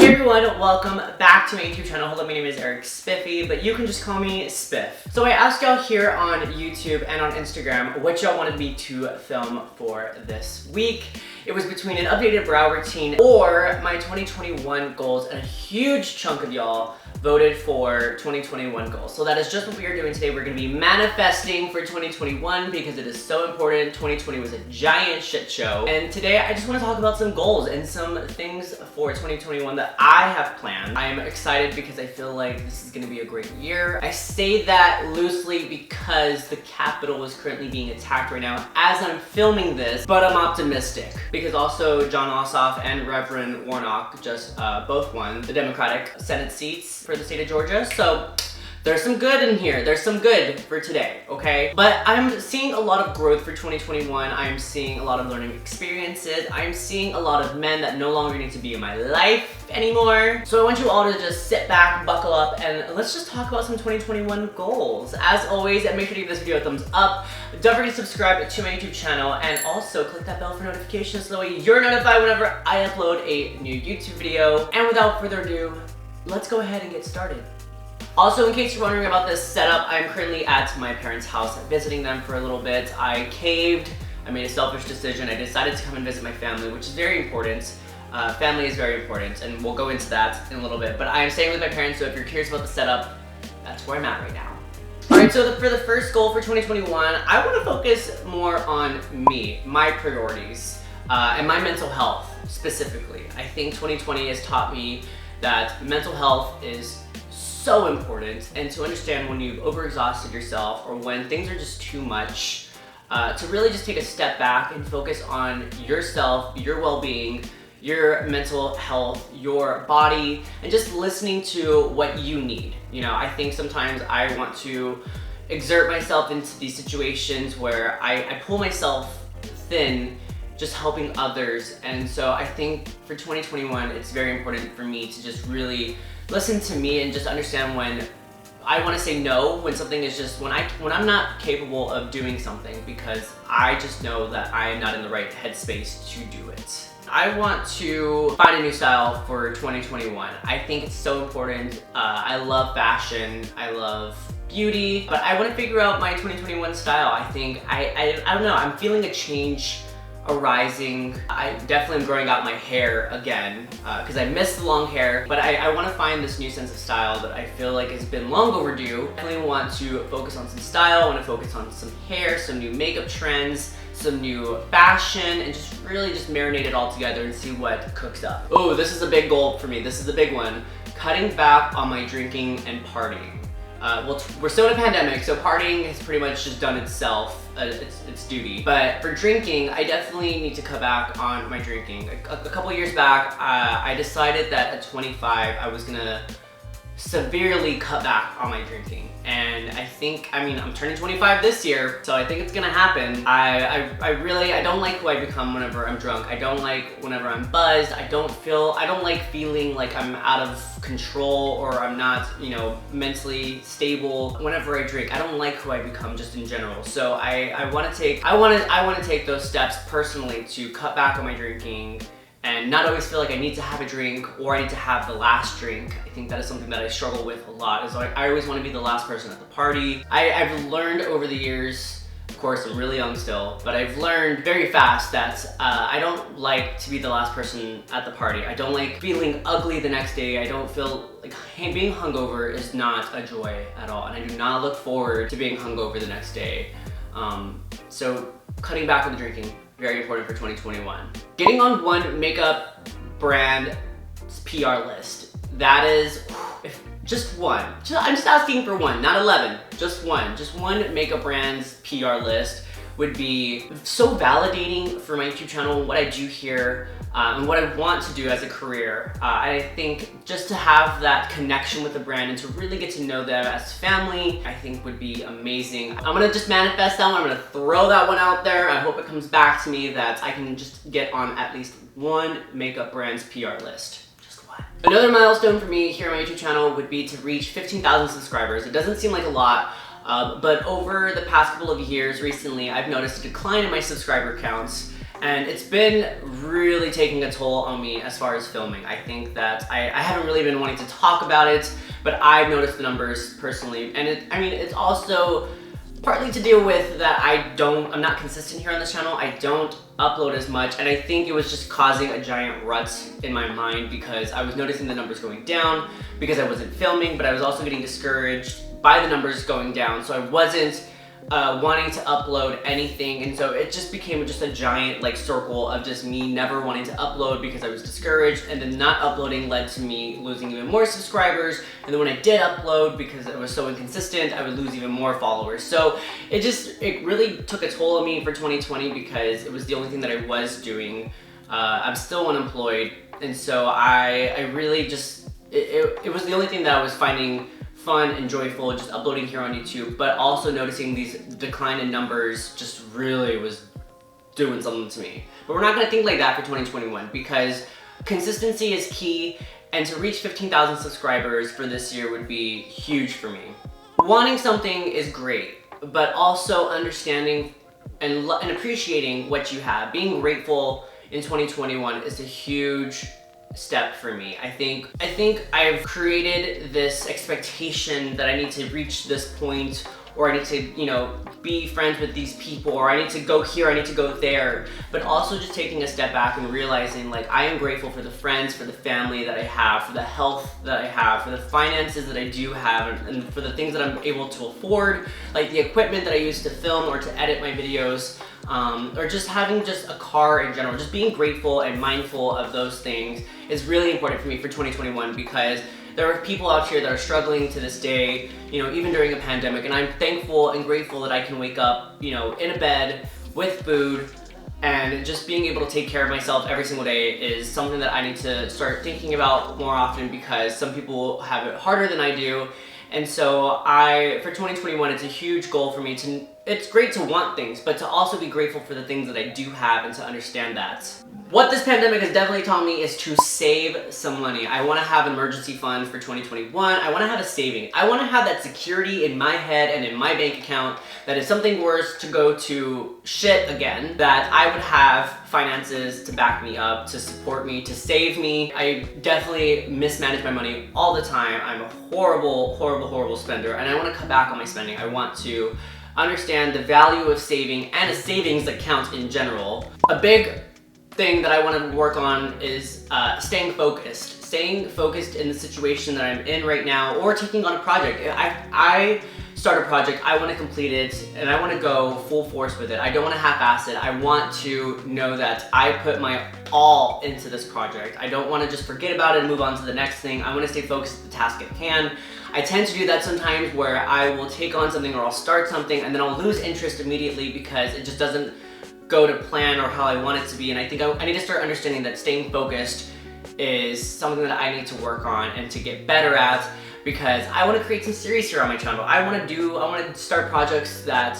Hey everyone, welcome back to my YouTube channel. Hello, my name is Eric Spiffy, but you can just call me Spiff. So I asked y'all here on YouTube and on Instagram what y'all wanted me to film for this week. It was between an updated brow routine or my 2021 goals, and a huge chunk of y'all voted for 2021 goals. So that is just what we are doing today. We're gonna be manifesting for 2021 because it is so important. 2020 was a giant shit show. And today I just wanna talk about some goals and some things for 2021 that I have planned. I am excited because I feel like this is gonna be a great year. I say that loosely because the Capitol is currently being attacked right now as I'm filming this, but I'm optimistic because also John Ossoff and Reverend Warnock just both won the Democratic Senate seats for the state of Georgia. So there's some good in here. There's some good for today, okay? But I'm seeing a lot of growth for 2021. I'm seeing a lot of learning experiences. I'm seeing a lot of men that no longer need to be in my life anymore. So I want you all to just sit back, buckle up, and let's just talk about some 2021 goals. As always, make sure to give this video a thumbs up. Don't forget to subscribe to my YouTube channel, and also click that bell for notifications so that way you're notified whenever I upload a new YouTube video. And without further ado, let's go ahead and get started. Also, in case you're wondering about this setup, I'm currently at my parents' house visiting them for a little bit. I caved, I made a selfish decision. I decided to come and visit my family, which is very important. Family is very important, and we'll go into that in a little bit. But I am staying with my parents, so if you're curious about the setup, that's where I'm at right now. Alright, so for the first goal for 2021, I want to focus more on me, my priorities, and my mental health specifically. I think 2020 has taught me that mental health is so important, and to understand when you've overexhausted yourself or when things are just too much, to really just take a step back and focus on yourself, your well-being, your mental health, your body, and just listening to what you need. You know, I think sometimes I want to exert myself into these situations where I pull myself thin just helping others, and so I think for 2021 it's very important for me to just really listen to me and just understand when I want to say no, when something is just, when I'm not capable of doing something because I just know that I am not in the right headspace to do it. I want to find a new style for 2021. I think it's so important. I love fashion, I love beauty, but I want to figure out my 2021 style. I think, I don't know, I'm feeling a change arising. I definitely am growing out my hair again because I miss the long hair, but I want to find this new sense of style that I feel like has been long overdue. I definitely want to focus on some style. I want to focus on some hair, some new makeup trends, some new fashion, and just really just marinate it all together and see what cooks up. Oh, this is a big goal for me. This is a big one. Cutting back on my drinking and partying. Well, we're still in a pandemic, so partying has pretty much just done itself, its duty. But for drinking, I definitely need to cut back on my drinking. A couple years back, I decided that at 25, I was gonna severely cut back on my drinking. And I think, I'm turning 25 this year, so I think it's gonna happen. I don't like who I become whenever I'm drunk. I don't like whenever I'm buzzed. I don't like feeling like I'm out of control or I'm not, mentally stable whenever I drink. I don't like who I become just in general. So I wanna take those steps personally to cut back on my drinking and not always feel like I need to have a drink or I need to have the last drink. I think that is something that I struggle with a lot, is like I always want to be the last person at the party. I've learned over the years, of course I'm really young still, but I've learned very fast that I don't like to be the last person at the party. I don't like feeling ugly the next day. I don't feel like being hungover is not a joy at all, and I do not look forward to being hungover the next day. So cutting back on the drinking, very important for 2021. Getting on one makeup brand's PR list. That is, just one. I'm just asking for one, not 11, just one. Just one makeup brand's PR list would be so validating for my YouTube channel, what I do here, and what I want to do as a career. I think just to have that connection with the brand and to really get to know them as family, I think would be amazing. I'm gonna just manifest that one. I'm gonna throw that one out there. I hope it comes back to me that I can just get on at least one makeup brand's PR list. Just one. Another milestone for me here on my YouTube channel would be to reach 15,000 subscribers. It doesn't seem like a lot, but over the past couple of years recently, I've noticed a decline in my subscriber counts. And it's been really taking a toll on me as far as filming. I think that I haven't really been wanting to talk about it, but I've noticed the numbers personally. And it's also partly to deal with that I'm not consistent here on this channel. I don't upload as much, and I think it was just causing a giant rut in my mind because I was noticing the numbers going down because I wasn't filming, but I was also getting discouraged by the numbers going down, so I wasn't wanting to upload anything, and so it just became just a giant like circle of just me never wanting to upload because I was discouraged, and then not uploading led to me losing even more subscribers, and then when I did upload, because it was so inconsistent, I would lose even more followers. So it really took a toll on me for 2020 because it was the only thing that I was doing. I'm still unemployed, and so I really just it was the only thing that I was finding fun and joyful, just uploading here on YouTube, but also noticing these decline in numbers just really was doing something to me. But we're not gonna think like that for 2021 because consistency is key, and to reach 15,000 subscribers for this year would be huge for me. Wanting something is great, but also understanding and appreciating what you have. Being grateful in 2021 is a huge step for me. I think I've created this expectation that I need to reach this point, or I need to, be friends with these people, or I need to go here, I need to go there, but also just taking a step back and realizing like I am grateful for the friends, for the family that I have, for the health that I have, for the finances that I do have, and for the things that I'm able to afford, like the equipment that I use to film or to edit my videos, or just having just a car in general. Just being grateful and mindful of those things is really important for me for 2021 because there are people out here that are struggling to this day, even during a pandemic, and I'm thankful and grateful that I can wake up, in a bed with food, and just being able to take care of myself every single day is something that I need to start thinking about more often because some people have it harder than I do. And so for 2021, it's a huge goal for me it's great to want things, but to also be grateful for the things that I do have and to understand that. What this pandemic has definitely taught me is to save some money. I want to have an emergency fund for 2021. I want to have a saving. I want to have that security in my head and in my bank account that if something were to go to shit again, that I would have finances to back me up, to support me, to save me. I definitely mismanage my money all the time. I'm a horrible spender, and I want to cut back on my spending. I want to understand the value of saving and a savings account in general. A big thing that I want to work on is staying focused. Staying focused in the situation that I'm in right now, or taking on a project. I start a project, I want to complete it, and I want to go full force with it. I don't want to half-ass it. I want to know that I put my all into this project. I don't want to just forget about it and move on to the next thing. I want to stay focused on the task at hand. I tend to do that sometimes where I will take on something or I'll start something and then I'll lose interest immediately because it just doesn't go to plan or how I want it to be. And I think I need to start understanding that staying focused is something that I need to work on and to get better at, because I want to create some series here on my channel. I want to start projects that,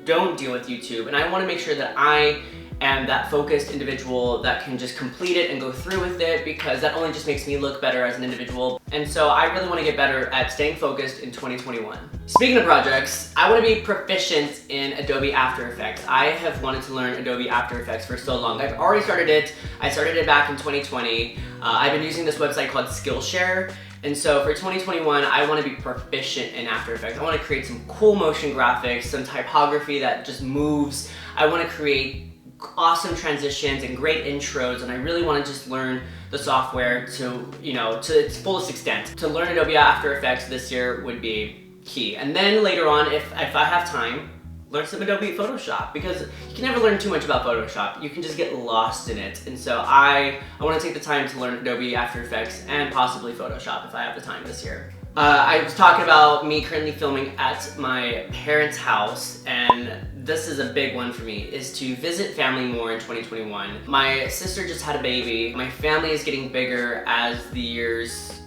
don't deal with YouTube, and I want to make sure that I am that focused individual that can just complete it and go through with it, because that only just makes me look better as an individual. And so I really want to get better at staying focused in 2021. Speaking of projects, I want to be proficient in Adobe After Effects. I have wanted to learn Adobe After Effects for so long. I've already started it. I started it back in 2020. I've been using this website called Skillshare. And so for 2021, I want to be proficient in After Effects. I want to create some cool motion graphics, some typography that just moves. I want to create awesome transitions and great intros, and I really want to just learn the software to its fullest extent. To learn Adobe After Effects this year would be key. And then later on, if I have time, learn some Adobe Photoshop, because you can never learn too much about Photoshop. You can just get lost in it. And so I want to take the time to learn Adobe After Effects and possibly Photoshop if I have the time this year. I was talking about me currently filming at my parents' house, and this is a big one for me, is to visit family more in 2021. My sister just had a baby. My family is getting bigger as the years,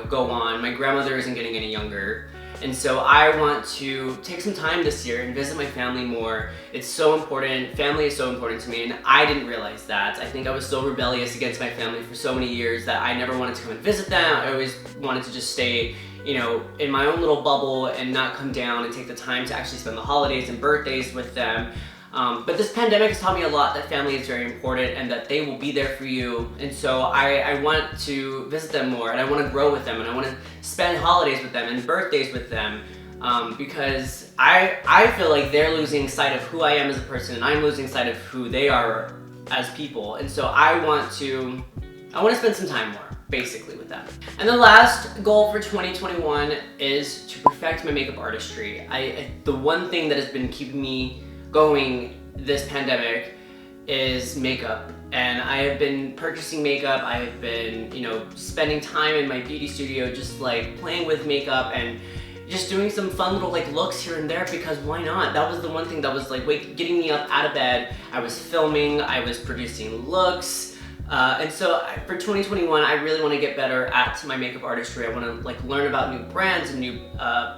go on. My grandmother isn't getting any younger. And so I want to take some time this year and visit my family more. It's so important. Family is so important to me, and I didn't realize that. I think I was so rebellious against my family for so many years that I never wanted to come and visit them. I always wanted to just stay, in my own little bubble and not come down and take the time to actually spend the holidays and birthdays with them. But this pandemic has taught me a lot that family is very important and that they will be there for you. And so I want to visit them more, and I want to grow with them, and I want to spend holidays with them and birthdays with them, because I feel like they're losing sight of who I am as a person, and I'm losing sight of who they are as people. And so I want to spend some time more, basically, with them. And the last goal for 2021 is to perfect my makeup artistry. The one thing that has been keeping me going this pandemic is makeup. And I have been purchasing makeup. I have been, spending time in my beauty studio just like playing with makeup and just doing some fun little like looks here and there, because why not? That was the one thing that was like getting me up out of bed. I was filming, I was producing looks. And so for 2021, I really want to get better at my makeup artistry. I want to like learn about new brands and new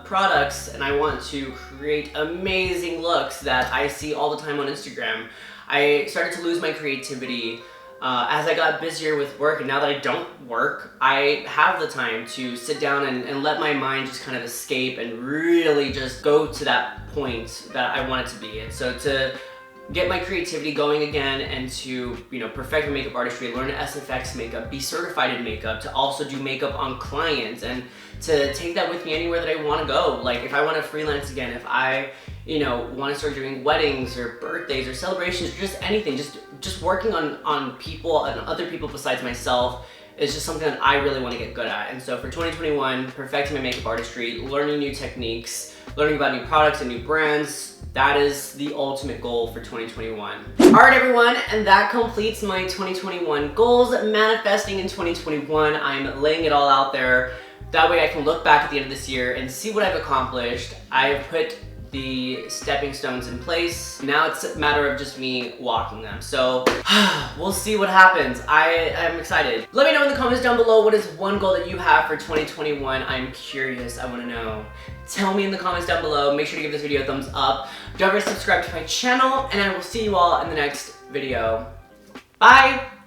products, and I want to create amazing looks that I see all the time on Instagram. I started to lose my creativity as I got busier with work, and now that I don't work, I have the time to sit down and let my mind just kind of escape and really just go to that point that I want it to be. And so to get my creativity going again, and to perfect my makeup artistry, learn SFX makeup, be certified in makeup, to also do makeup on clients, and to take that with me anywhere that I want to go. Like if I want to freelance again, if I want to start doing weddings or birthdays or celebrations, or just anything, just working on people and other people besides myself is just something that I really want to get good at. And so for 2021, perfecting my makeup artistry, learning new techniques, learning about new products and new brands, that is the ultimate goal for 2021. All right, everyone, and that completes my 2021 goals. Manifesting in 2021, I'm laying it all out there. That way I can look back at the end of this year and see what I've accomplished. I've put the stepping stones in place. Now it's a matter of just me walking them. So we'll see what happens. I'm excited. Let me know in the comments down below, what is one goal that you have for 2021? I'm curious, I wanna know. Tell me in the comments down below. Make sure to give this video a thumbs up. Don't forget to subscribe to my channel, and I will see you all in the next video. Bye!